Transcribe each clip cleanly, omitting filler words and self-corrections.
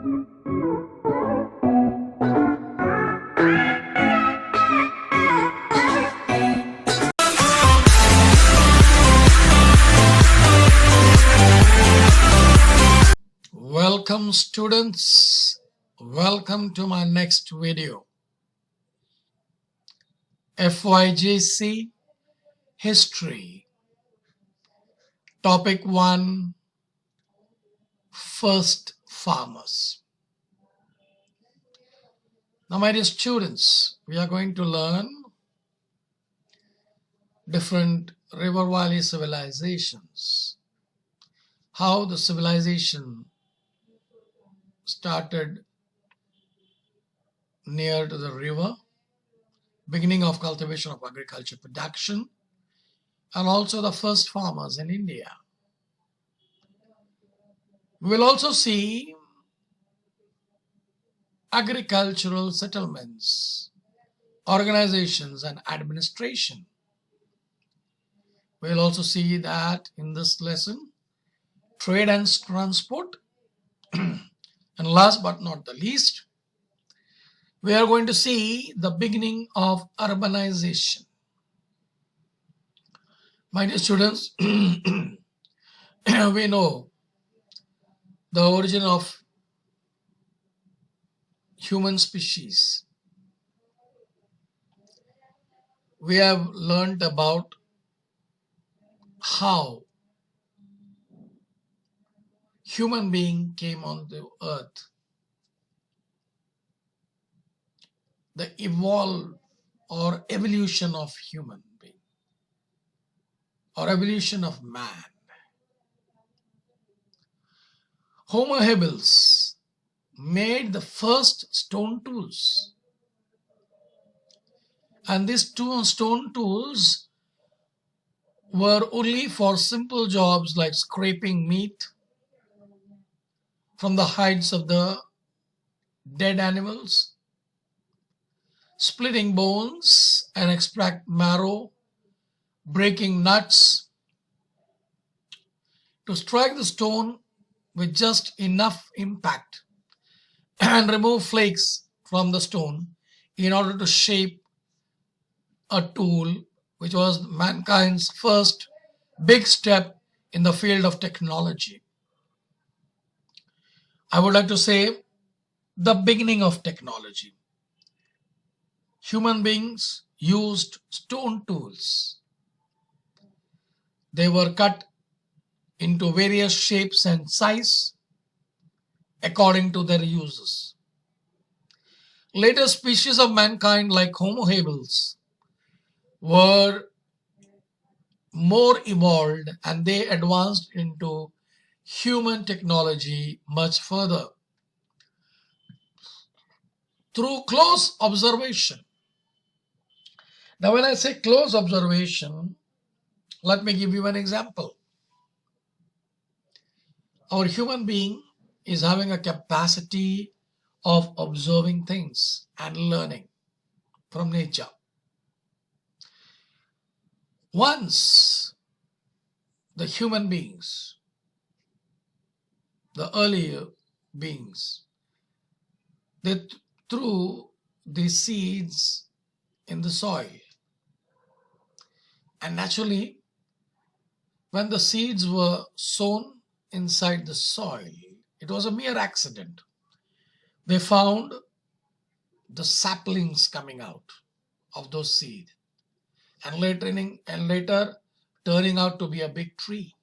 Welcome students, welcome to my next video. FYJC History, Topic 1, First Farmers. Now my dear students, we are going to learn different river valley civilizations, how the civilization started near to the river, beginning of cultivation of agriculture production, and also the first farmers in India. We will also see agricultural settlements, organizations, and administration. We will also see that in this lesson, trade and transport, and last but not the least, we are going to see the beginning of urbanization. My dear students, we know the origin of human species. We have learned about how human being came on the earth, the evolve or evolution of human being or evolution of man. Homo habilis made the first stone tools, and these two stone tools were only for simple jobs like scraping meat from the hides of the dead animals, splitting bones and extract marrow, breaking nuts. To strike the stone with just enough impact and remove flakes from the stone in order to shape a tool, which was mankind's first big step in the field of technology. I would like to say the beginning of technology. Human beings used stone tools. They were cut into various shapes and size according to their uses. Later species of mankind like Homo habilis were more evolved, and they advanced into human technology much further through close observation. Now when I say close observation, let me give you an example. Our human being is having a capacity of observing things and learning from nature. Once the human beings, the earlier beings, they threw the seeds in the soil. And naturally, when the seeds were sown inside the soil, it was a mere accident. They found the saplings coming out of those seeds, and later turning out to be a big tree.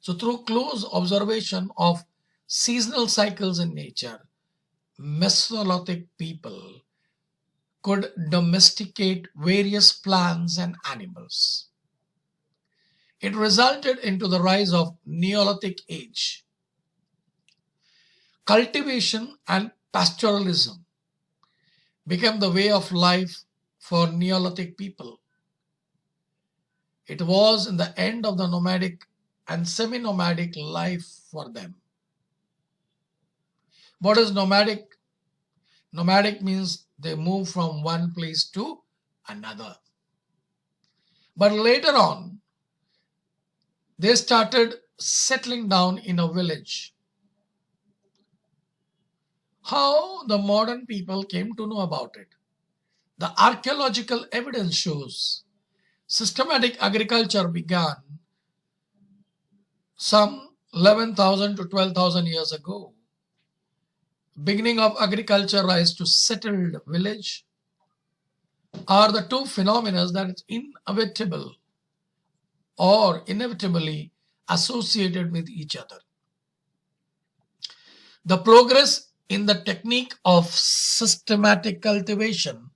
So through close observation of seasonal cycles in nature, Mesolithic people could domesticate various plants and animals. It resulted into the rise of Neolithic age. Cultivation and pastoralism became the way of life for Neolithic people. It was in the end of the nomadic and semi-nomadic life for them. What is nomadic? Nomadic means they move from one place to another. But later on, they started settling down in a village. How the modern people came to know about it? The archaeological evidence shows systematic agriculture began some 11,000 to 12,000 years ago. Beginning of agriculture rise to settled village are the two phenomena that is inevitable or inevitably associated with each other. The progress in the technique of systematic cultivation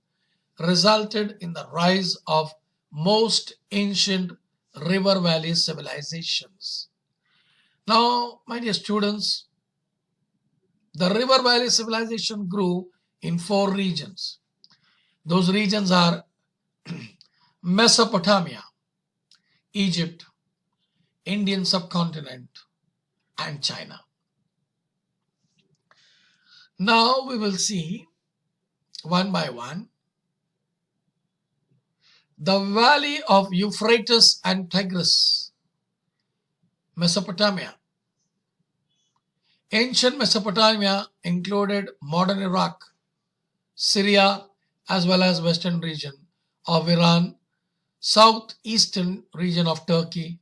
resulted in the rise of most ancient river valley civilizations. Now, my dear students, the river valley civilization grew in 4 regions. Those regions are Mesopotamia, Egypt, Indian subcontinent, and China. Now we will see one by one the valley of Euphrates and Tigris, Mesopotamia. Ancient Mesopotamia included modern Iraq, Syria, as well as western region of Iran, southeastern region of Turkey.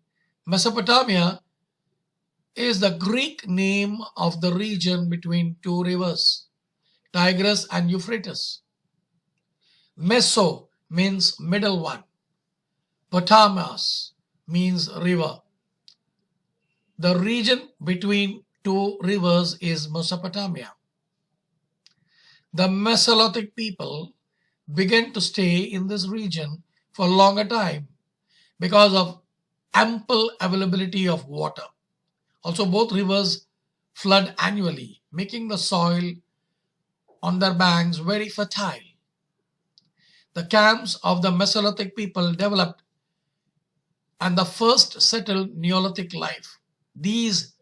Mesopotamia is the Greek name of the region between two rivers, Tigris and Euphrates. Meso means middle one. Potamos means river. The region between two rivers is Mesopotamia. The Mesolithic people began to stay in this region for a longer time because of ample availability of water. Also, both rivers flood annually, making the soil on their banks very fertile. The camps of the Mesolithic people developed and the first settled Neolithic life. These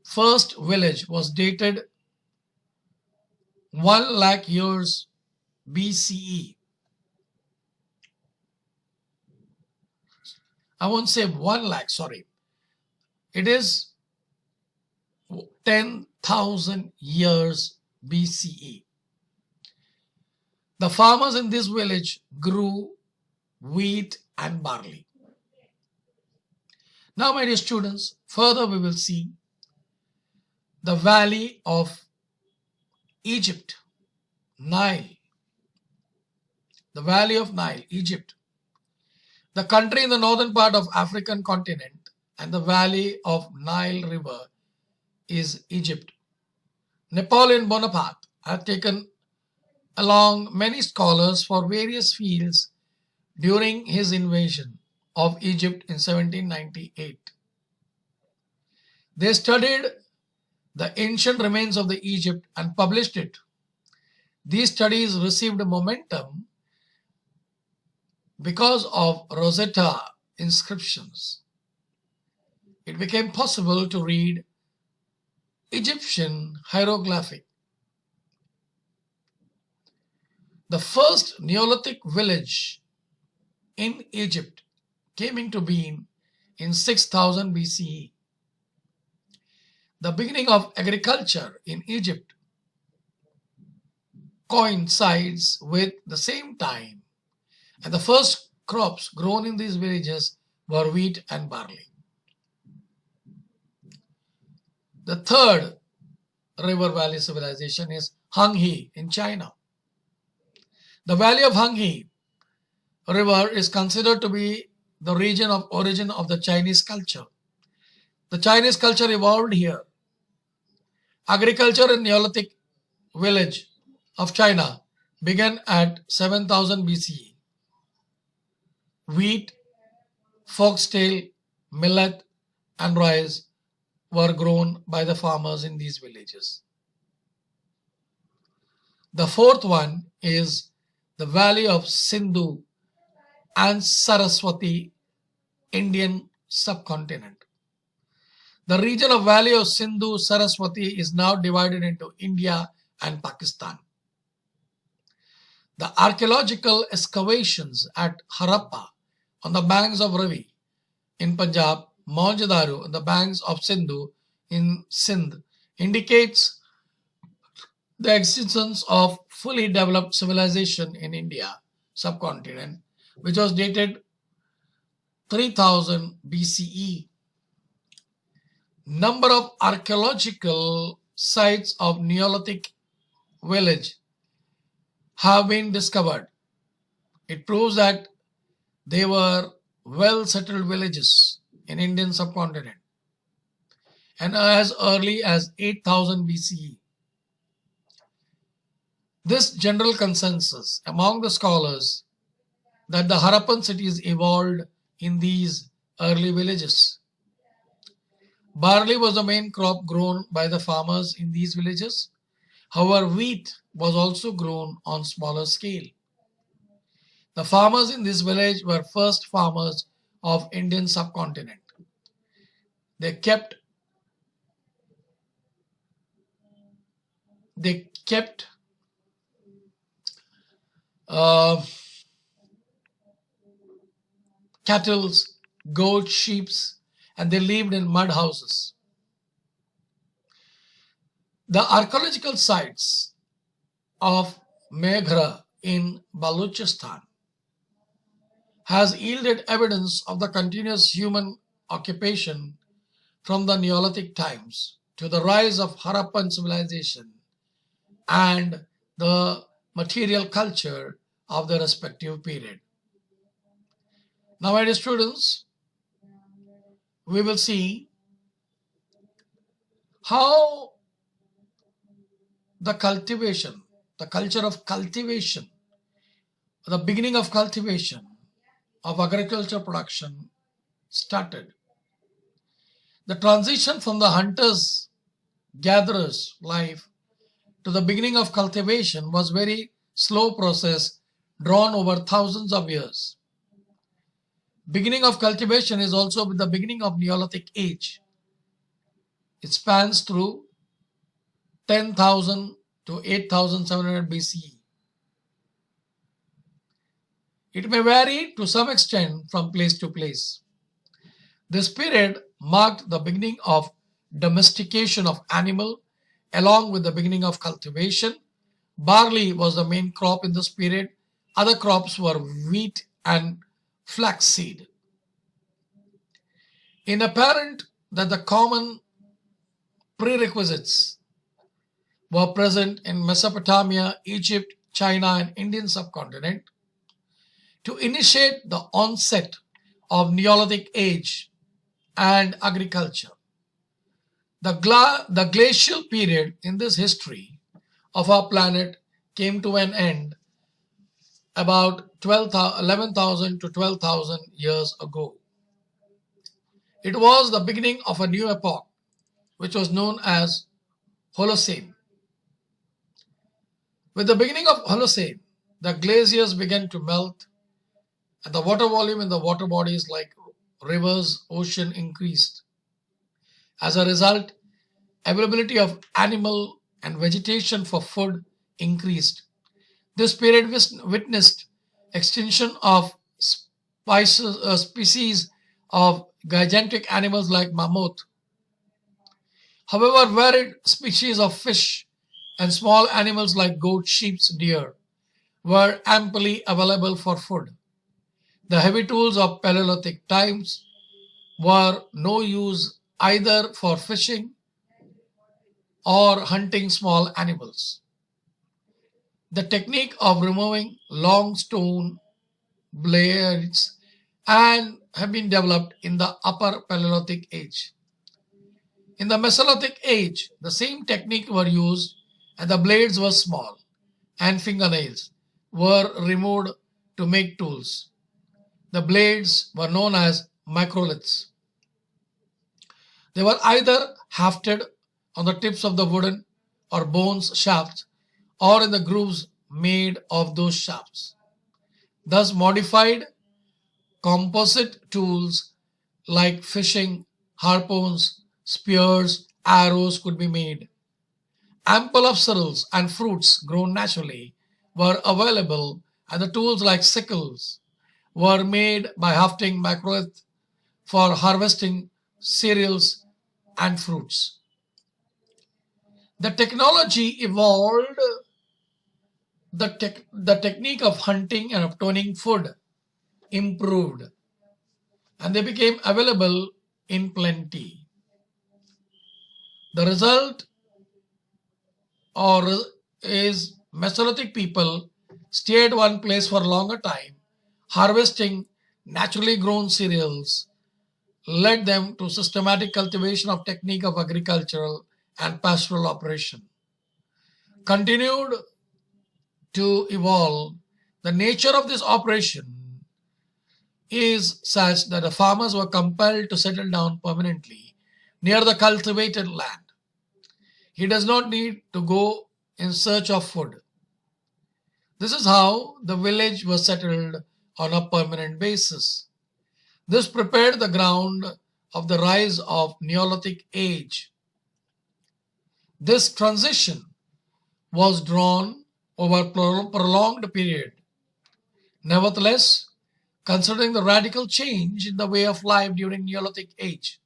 first village was dated 1 lakh years BCE. I won't say 1 lakh, sorry. It is 10,000 years BCE. The farmers in this village grew wheat and barley. Now, my dear students, further we will see the valley of Egypt, Nile. The valley of Nile, Egypt. The country in the northern part of African continent and the valley of Nile River is Egypt. Napoleon Bonaparte had taken along many scholars for various fields during his invasion of Egypt in 1798. They studied the ancient remains of the Egypt and published it. These studies received momentum because of Rosetta inscriptions. It became possible to read Egyptian hieroglyphic. The first Neolithic village in Egypt came into being in 6000 BCE. The beginning of agriculture in Egypt coincides with the same time, and the first crops grown in these villages were wheat and barley. The third river valley civilization is Hanghe in China. The valley of Hanghe River is considered to be the region of origin of the Chinese culture. The Chinese culture evolved here. Agriculture in Neolithic village of China began at 7000 BCE. Wheat, foxtail, millet, and rice were grown by the farmers in these villages. The fourth one is the valley of Sindhu and Saraswati, Indian subcontinent. The region of valley of Sindhu Saraswati is now divided into India and Pakistan. The archaeological excavations at Harappa on the banks of Ravi in Punjab, Mohenjo-daro on the banks of Sindhu in Sindh indicates The existence of fully developed civilization in India subcontinent, which was dated 3000 BCE. Number of archaeological sites of Neolithic village have been discovered. It proves that they were well settled villages in Indian subcontinent and as early as 8000 BCE. This general consensus among the scholars that the Harappan cities evolved in these early villages. Barley was the main crop grown by the farmers in these villages. However, wheat was also grown on smaller scale. The farmers in this village were first farmers of Indian subcontinent. They kept they kept uh, cattle, goats, sheep, and they lived in mud houses. The archaeological sites of Meghra in Balochistan has yielded evidence of the continuous human occupation from the Neolithic times to the rise of Harappan civilization and the material culture of the respective period. Now, my dear students, we will see how the cultivation, the culture of cultivation, the beginning of cultivation of agriculture production started. The transition from the hunters gatherers life to the beginning of cultivation was very slow process drawn over thousands of years. Beginning of cultivation is also with the beginning of Neolithic age. It spans through 10,000 to 8,700 BCE. It may vary to some extent from place to place. This period marked the beginning of domestication of animal along with the beginning of cultivation. Barley was the main crop in this period. Other crops were wheat and flaxseed. In apparent that the common prerequisites were present in Mesopotamia, Egypt, China, and Indian subcontinent to initiate the onset of Neolithic age and agriculture. The glacial period in this history of our planet came to an end about 11,000 to 12,000 years ago. It was the beginning of a new epoch, which was known as Holocene. With the beginning of Holocene, the glaciers began to melt and the water volume in the water bodies like rivers, ocean increased. As a result, availability of animal and vegetation for food increased. This period witnessed extinction of species of gigantic animals like mammoth. However, varied species of fish and small animals like goat, sheep, deer were amply available for food. The heavy tools of Paleolithic times were no use either for fishing or hunting small animals. The technique of removing long stone blades and have been developed in the upper Paleolithic age. In the Mesolithic age, the same technique were used and the blades were small and fingernails were removed to make tools. The blades were known as microliths. They were either hafted on the tips of the wooden or bones shafts or in the grooves made of those shafts. Thus, modified composite tools like fishing, harpoons, spears, arrows could be made. Ample of cereals and fruits grown naturally were available, and the tools like sickles were made by hafting microlith for harvesting cereals and fruits. The technology evolved, the technique of hunting and obtaining food improved, and they became available in plenty. The result or is Mesolithic people stayed one place for a longer time, harvesting naturally grown cereals led them to systematic cultivation of technique of agricultural and pastoral operation. Continued to evolve, the nature of this operation is such that the farmers were compelled to settle down permanently near the cultivated land. He does not need to go in search of food. This is how the village was settled on a permanent basis. This prepared the ground of the rise of Neolithic age. This transition was drawn over a prolonged period. Nevertheless, considering the radical change in the way of life during Neolithic age,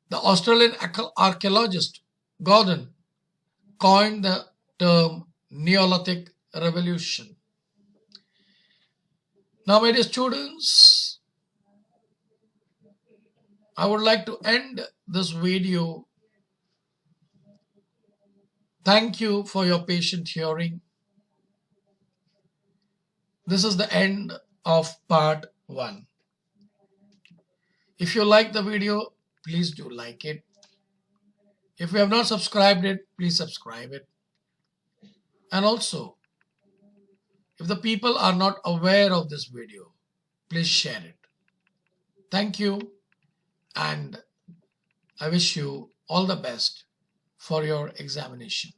the Australian archaeologist Gordon coined the term Neolithic Revolution. Now, my dear students, I would like to end this video. Thank you for your patient hearing. This is the end of part 1. If you like the video, please do like it. If you have not subscribed it, please subscribe it. And also, if the people are not aware of this video, please share it. Thank you, and I wish you all the best for your examination.